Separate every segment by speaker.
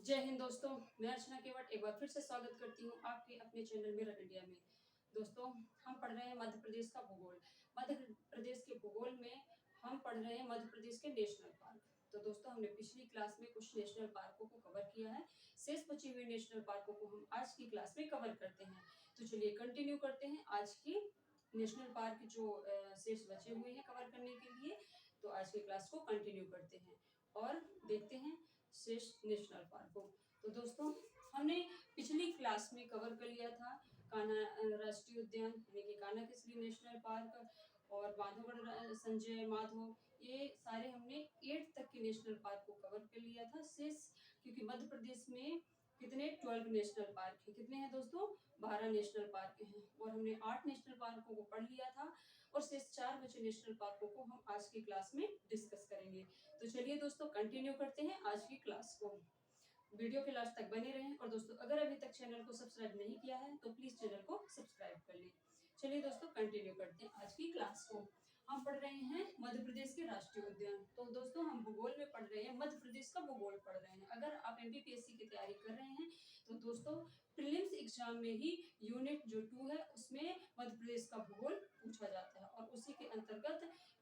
Speaker 1: जय हिंद दोस्तों। मैं अर्चना केवट एक बार फिर से स्वागत करती हूँ आपके अपने चैनल मिरर इंडिया में। दोस्तों, हम पढ़ रहे हैं मध्य प्रदेश का भूगोल। मध्य प्रदेश के भूगोल में हम पढ़ रहे हैं मध्य प्रदेश के नेशनल पार्क। तो दोस्तों, हमने पिछली क्लास में कुछ नेशनल पार्कों को कवर किया है। शेष बचे हुए नेशनल पार्कों को हम आज की क्लास में कवर करते हैं। तो चलिए कंटिन्यू करते हैं आज की नेशनल पार्क जो शेष बचे हुए हैं कवर करने के लिए। तो आज की क्लास को कंटिन्यू करते हैं और देखते हैं शेष नेशनल पार्क को। तो दोस्तों, हमने पिछली क्लास में कवर कर लिया था कान्हा राष्ट्रीय उद्यान यानी कि कान्हा किसली नेशनल पार्क और बांधवगढ़ संजय माधव, ये सारे हमने 8 तक के नेशनल पार्क को कवर कर लिया था। शेष क्योंकि मध्य प्रदेश में कितने 12 नेशनल पार्क है, कितने हैं दोस्तों, 12 नेशनल पार्क हैं और हमने 8 नेशनल पार्कों को पढ़ लिया था और शेष 4 बचे नेशनल पार्कों को हम आज की क्लास में डिस्कस करेंगे। तो चलिए दोस्तों कंटिन्यू करते हैं आज की क्लास को। वीडियो के लास्ट तक बने रहें और दोस्तों अगर अभी तक चैनल को सब्सक्राइब नहीं किया है तो प्लीज चैनल को सब्सक्राइब कर लें। चलिए दोस्तों कंटिन्यू करते हैं आज की क्लास को। हम पढ़ रहे हैं मध्य प्रदेश के राष्ट्रीय उद्यान। तो दोस्तों, हम भूगोल में पढ़ रहे हैं, मध्य प्रदेश का भूगोल पढ़ रहे हैं। अगर आप एमपीपीएससी की तैयारी कर रहे हैं तो दोस्तों प्रीलिम्स एग्जाम में ही यूनिट जो 2 है उसमें मध्य प्रदेश का भूगोल पूछा जाता है और उसी के अंतर्गत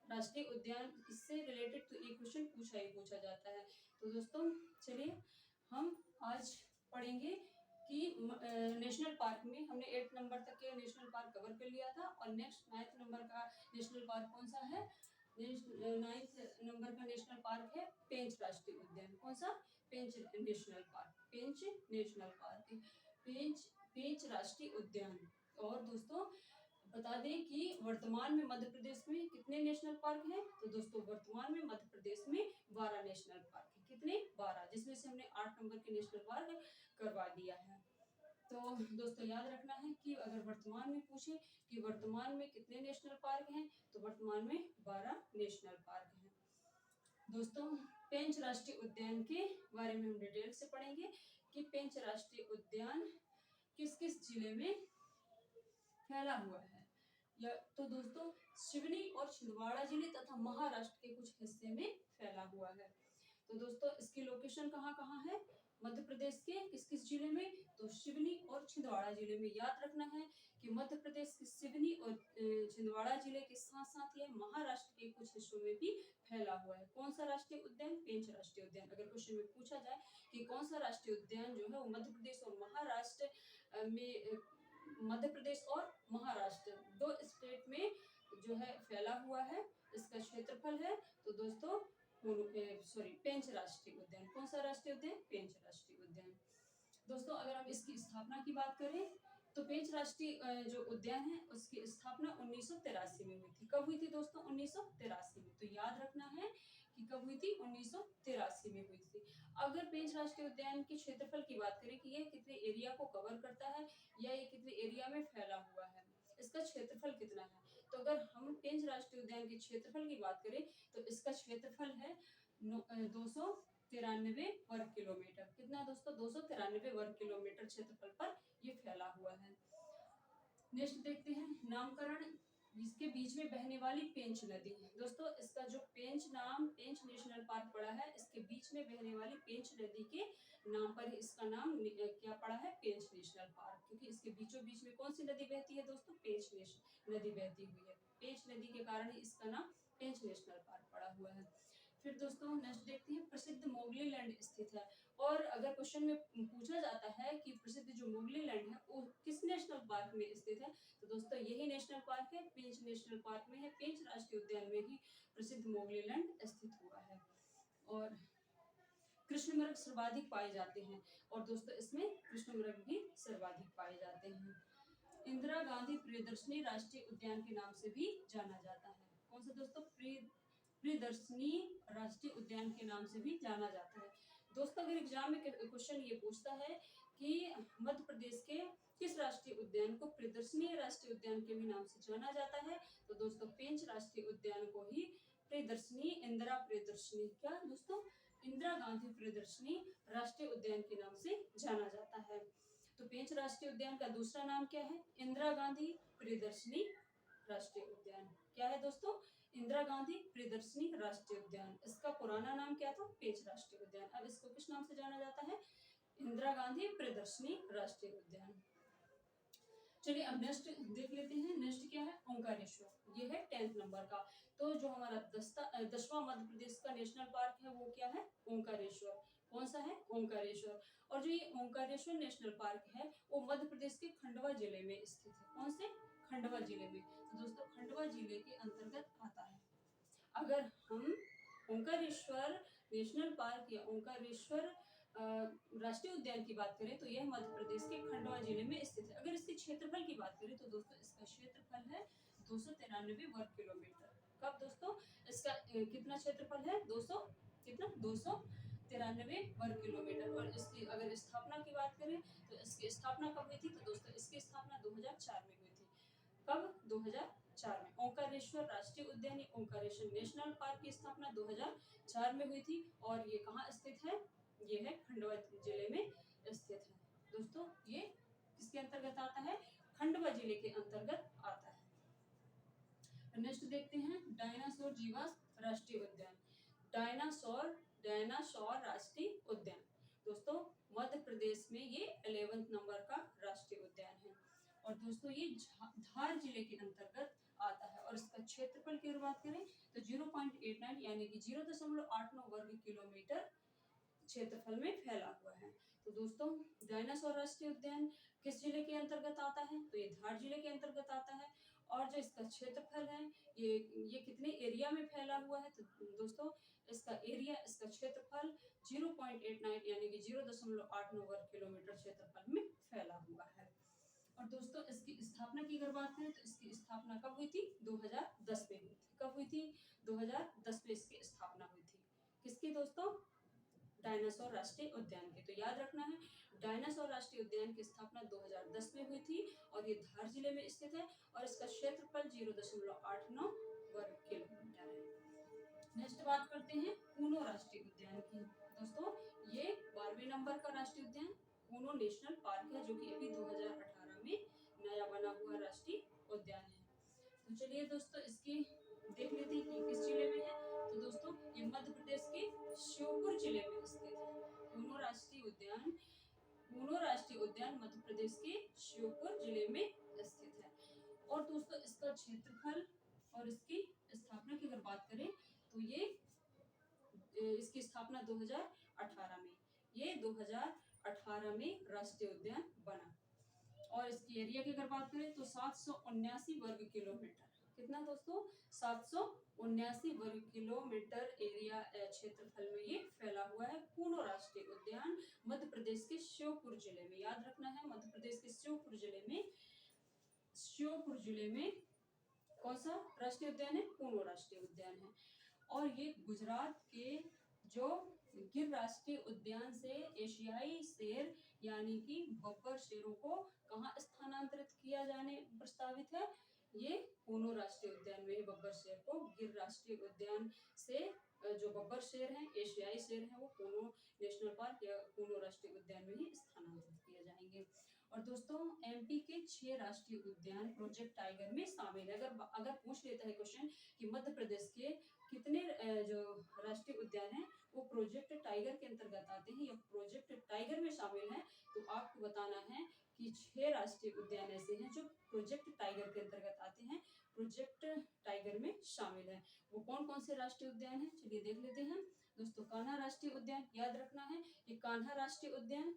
Speaker 1: राष्ट्रीय उद्यान इससे रिलेटेड तो एक क्वेश्चन पूछा जाता है। तो दोस्तों चलिए हम आज पढ़ेंगे कि नेशनल पार्क में हमने 8 नंबर तक के नेशनल पार्क कवर कर लिया था और नेक्स्ट 9th नंबर का नेशनल पार्क कौन सा है, 9th नंबर का नेशनल पार्क है पेंच राष्ट्रीय उद्यान। कौन सा, पेंच नेशनल पार्क, पेंच नेशनल पार्क, पेंच पेंच राष्ट्रीय उद्यान। और दोस्तों बता दें कि वर्तमान में मध्य प्रदेश में कितने नेशनल पार्क हैं। तो दोस्तों वर्तमान में मध्य प्रदेश में 12 नेशनल पार्क है। कितने, 12, जिसमें से हमने 8 नंबर के नेशनल पार्क करवा दिया है। तो दोस्तों याद रखना है कि अगर वर्तमान में पूछे कि वर्तमान में कितने नेशनल पार्क हैं तो वर्तमान में 12 नेशनल पार्क हैं। दोस्तों पेंच राष्ट्रीय उद्यान के बारे में हम डिटेल से पढ़ेंगे कि पेंच राष्ट्रीय उद्यान किस किस जिले में फैला हुआ है। तो दोस्तों सिवनी और छिंदवाड़ा जिले तथा महाराष्ट्र के कुछ हिस्से में फैला हुआ है। तो दोस्तों इसकी लोकेशन कहाँ कहाँ है, मध्य प्रदेश के किस किस जिले में, तो सिवनी और छिंदवाड़ा जिले में। याद रखना है कि मध्य प्रदेश के सिवनी और छिंदवाड़ा जिले के साथ साथ ये महाराष्ट्र के कुछ हिस्सों में भी फैला हुआ है। कौन सा राष्ट्रीय उद्यान, पेंच राष्ट्रीय उद्यान। अगर क्वेश्चन में पूछा जाए कि कौन सा राष्ट्रीय उद्यान जो है वो मध्य प्रदेश और महाराष्ट्र में, मध्य प्रदेश और महाराष्ट्र 2 स्टेट में जो है फैला हुआ है, इसका क्षेत्रफल है, तो दोस्तों पेंच राष्ट्रीय उद्यान। कौन सा राष्ट्रीय उद्यान, पेंच राष्ट्रीय उद्यान। दोस्तों अगर हम इसकी स्थापना की बात करें तो पेंच राष्ट्रीय जो उद्यान है उसकी स्थापना 1983 में हुई थी। कब हुई थी दोस्तों, 1983 में। तो याद रखना है कि कब हुई थी, 1983 में हुई थी। अगर पेंच राष्ट्रीय उद्यान के क्षेत्रफल की बात करें कि ये कितने एरिया को कवर करता है या ये कितने एरिया में फैला हुआ है, इसका क्षेत्रफल कितना है, तो अगर हम पेंच राष्ट्रीय उद्यान के क्षेत्रफल की बात करें तो इसका क्षेत्रफल है 293 वर्ग किलोमीटर। कितना दोस्तों, 293 वर्ग किलोमीटर क्षेत्रफल पर ये फैला हुआ है। नेक्स्ट देखते हैं नामकरण, जिसके बीच में बहने वाली पेंच नदी। दोस्तों इसका जो पेंच नाम, पेंच नेशनल पार्क पड़ा है, इसके बीच में बहने वाली पेंच नदी के नाम पर ही इसका नाम क्या पड़ा है, पेंच नेशनल पार्क। क्योंकि इसके बीचों बीच में कौन सी नदी बहती है दोस्तों, पेंच नदी बहती हुई है। पेंच नदी के कारण ही इसका नाम पेंच नेशनल पार्क पड़ा हुआ है। फिर दोस्तों नेक्स्ट देखते हैं प्रसिद्ध मोगली लैंड स्थित है। और अगर क्वेश्चन में पूछा जाता है कि प्रसिद्ध जो मोगली लैंड है वो किस नेशनल पार्क में स्थित है, तो दोस्तों यही नेशनल पार्क है, पेंच नेशनल पार्क में है। पेंच राष्ट्रीय उद्यान में ही प्रसिद्ध मोगली लैंड स्थित हुआ है। और कृष्ण मृग सर्वाधिक पाए जाते हैं और दोस्तों इसमें कृष्ण मृग भी सर्वाधिक पाए जाते हैं। इंदिरा गांधी प्रियदर्शनी राष्ट्रीय उद्यान के नाम से भी जाना जाता है। कौन सा दोस्तों, प्रियदर्शनी राष्ट्रीय उद्यान के नाम से भी जाना जाता है। दोस्तों अगर एग्जाम में क्वेश्चन ये पूछता है कि मध्य प्रदेश के किस राष्ट्रीय उद्यान को प्रियदर्शनी राष्ट्रीय उद्यान के भी नाम से जाना जाता है, तो दोस्तों पेंच राष्ट्रीय उद्यान को ही प्रियदर्शनी, इंदिरा प्रियदर्शनी, क्या दोस्तों, इंदिरा गांधी प्रियदर्शनी राष्ट्रीय उद्यान के नाम से जाना जाता है। तो पेंच राष्ट्रीय उद्यान का दूसरा नाम क्या है, इंदिरा गांधी प्रियदर्शनी राष्ट्रीय उद्यान। क्या है दोस्तों, इंदिरा गांधी प्रियदर्शनी राष्ट्रीय उद्यान। इसका पुराना नाम क्या था, पेंच राष्ट्रीय उद्यान। अब इसको किस नाम से जाना जाता है, इंदिरा गांधी प्रियदर्शनी राष्ट्रीय उद्यान। चलिए अब नेक्स्ट देख लेते हैं। नेक्स्ट क्या है, ओंकारेश्वर। ये है 10th नंबर का। तो जो हमारा 10वां मध्य प्रदेश का नेशनल पार्क है वो क्या है, ओंकारेश्वर। कौन सा है, ओंकारेश्वर। और जो ये ओंकारेश्वर नेशनल पार्क है वो मध्य प्रदेश के खंडवा जिले में स्थित है। कौन से, खंडवा जिले में। तो दोस्तों खंडवा जिले के अंतर्गत आता है। अगर हम ओंकारेश्वर नेशनल पार्क या ओंकारेश्वर राष्ट्रीय उद्यान की बात करें तो यह मध्य प्रदेश के खंडवा जिले में स्थित है। अगर इसके क्षेत्रफल की बात करें तो दोस्तों इसका क्षेत्रफल है 293 वर्ग किलोमीटर। कब दोस्तों, इसका कितना क्षेत्रफल है, 200 कितना 293 वर्ग किलोमीटर। और इसकी अगर स्थापना की बात करें तो इसकी स्थापना कब हुई थी, तो दोस्तों इसकी स्थापना 2004 में हुई थी। कब, 2004 में। ओंकारेश्वर राष्ट्रीय उद्यान ओंकारेश्वर नेशनल पार्क की स्थापना 2004 में हुई थी। और ये कहाँ स्थित है, ये है खंडवा जिले में स्थित है। दोस्तों ये किसके अंतर्गत आता है, खंडवा जिले के अंतर्गत आता है। नेक्स्ट देखते हैं, डायनासोर जीवाश्म राष्ट्रीय उद्यान। डायनासोर राष्ट्रीय उद्यान दोस्तों मध्य प्रदेश में ये 11th नंबर का राष्ट्रीय उद्यान है। और दोस्तों ये धार जिले के अंतर्गत आता है। और इसका क्षेत्रफल की बात करें तो 0.89 यानी कि 0.89 वर्ग किलोमीटर क्षेत्रफल में फैला हुआ है। तो दोस्तों डायनासोर राष्ट्रीय उद्यान किस जिले के अंतर्गत आता है, तो ये धार जिले के अंतर्गत आता है। और जो इसका क्षेत्रफल है ये कितने एरिया में फैला हुआ है, तो दोस्तों इसका एरिया, इसका क्षेत्रफल 0.89 यानी कि 0.89 वर्ग किलोमीटर क्षेत्रफल में फैला हुआ है। और दोस्तों इसकी स्थापना की अगर बात करें तो इसकी स्थापना कब हुई थी, 2010 में हुई थी। कब हुई थी, 2010 में इसकी स्थापना हुई थी। किसकी दोस्तों, डायनासोर राष्ट्रीय उद्यान की। तो याद रखना है डायनासोर राष्ट्रीय उद्यान की स्थापना 2010 में हुई थी और ये धार जिले में स्थित है। और इसका क्षेत्रफल 0.89 वर्ग किलोमीटर है। नेक्स्ट बात करते हैं कूनो राष्ट्रीय उद्यान की। दोस्तों ये 12वें नंबर का राष्ट्रीय उद्यान कूनो नेशनल पार्क है, जो कि अभी 2018 में नया बना हुआ राष्ट्रीय उद्यान है। तो चलिए दोस्तों इसकी देख लेते हैं कि किस जिले में है। तो दोस्तों ये मध्य प्रदेश के श्योपुर जिले में स्थित है। कूनो राष्ट्रीय उद्यान मध्य प्रदेश के श्योपुर जिले में स्थित है। और दोस्तों इसका क्षेत्रफल और इसकी स्थापना की अगर बात करें तो ये इसकी स्थापना 2018 में, ये 2018 में राष्ट्रीय उद्यान बना। और इसकी एरिया की अगर बात करें तो 779 वर्ग किलोमीटर। कितना दोस्तों, 779 वर्ग किलोमीटर एरिया क्षेत्रफल में ये फैला हुआ है। कूनो राष्ट्रीय उद्यान मध्य प्रदेश के श्योपुर जिले में। याद रखना है मध्य प्रदेश के श्योपुर जिले में कौन सा राष्ट्रीय उद्यान है, कूनो राष्ट्रीय उद्यान है। और ये गुजरात के जो गिर राष्ट्रीय उद्यान से एशियाई शेर यानी कि बब्बर शेरों को कहाँ स्थानांतरित किया जाने प्रस्तावित है, ये कूनो राष्ट्रीय उद्यान में बब्बर शेर को गिर राष्ट्रीय उद्यान से जो बब्बर शेर हैं, एशियाई शेर हैं, वो कूनो नेशनल पार्क या कूनो राष्ट्रीय उद्यान में ही स्थानांतरित किए जाएंगे। और दोस्तों एमपी के 6 राष्ट्रीय उद्यान प्रोजेक्ट टाइगर में शामिल है। अगर पूछ लेता है क्वेश्चन कि मध्य प्रदेश के कितने जो राष्ट्रीय उद्यान है वो प्रोजेक्ट टाइगर के अंतर्गत आते हैं या प्रोजेक्ट टाइगर में शामिल है, तो आपको बताना है कि 6 राष्ट्रीय उद्यान ऐसे हैं जो प्रोजेक्ट टाइगर के अंतर्गत आते हैं, प्रोजेक्ट टाइगर में शामिल है। वो कौन कौन से राष्ट्रीय उद्यान है, चलिए देख लेते हैं। दोस्तों कान्हा राष्ट्रीय उद्यान, याद रखना है ये कान्हा राष्ट्रीय उद्यान,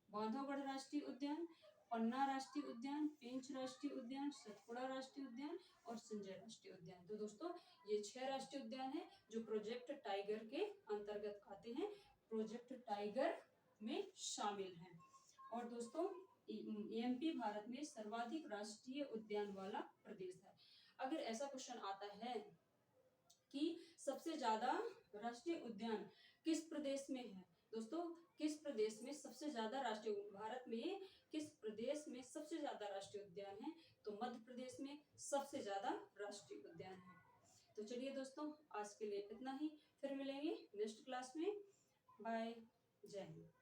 Speaker 1: बांधवगढ़ राष्ट्रीय उद्यान, पन्ना राष्ट्रीय उद्यान, पेंच राष्ट्रीय उद्यान, सतपुड़ा राष्ट्रीय उद्यान और संजय राष्ट्रीय उद्यान। तो दोस्तों ये 6 राष्ट्रीय उद्यान है जो प्रोजेक्ट टाइगर के अंतर्गत आते हैं, प्रोजेक्ट टाइगर में शामिल हैं। और दोस्तों एमपी भारत में सर्वाधिक राष्ट्रीय उद्यान वाला प्रदेश है। अगर ऐसा क्वेश्चन आता है कि सबसे ज्यादा राष्ट्रीय उद्यान किस प्रदेश में है, दोस्तों किस प्रदेश में सबसे ज्यादा राष्ट्रीय, भारत में किस प्रदेश में सबसे ज्यादा राष्ट्रीय उद्यान है, तो मध्य प्रदेश में सबसे ज्यादा राष्ट्रीय उद्यान है। तो चलिए दोस्तों आज के लिए इतना ही, फिर मिलेंगे नेक्स्ट क्लास में। बाय, जय हिंद।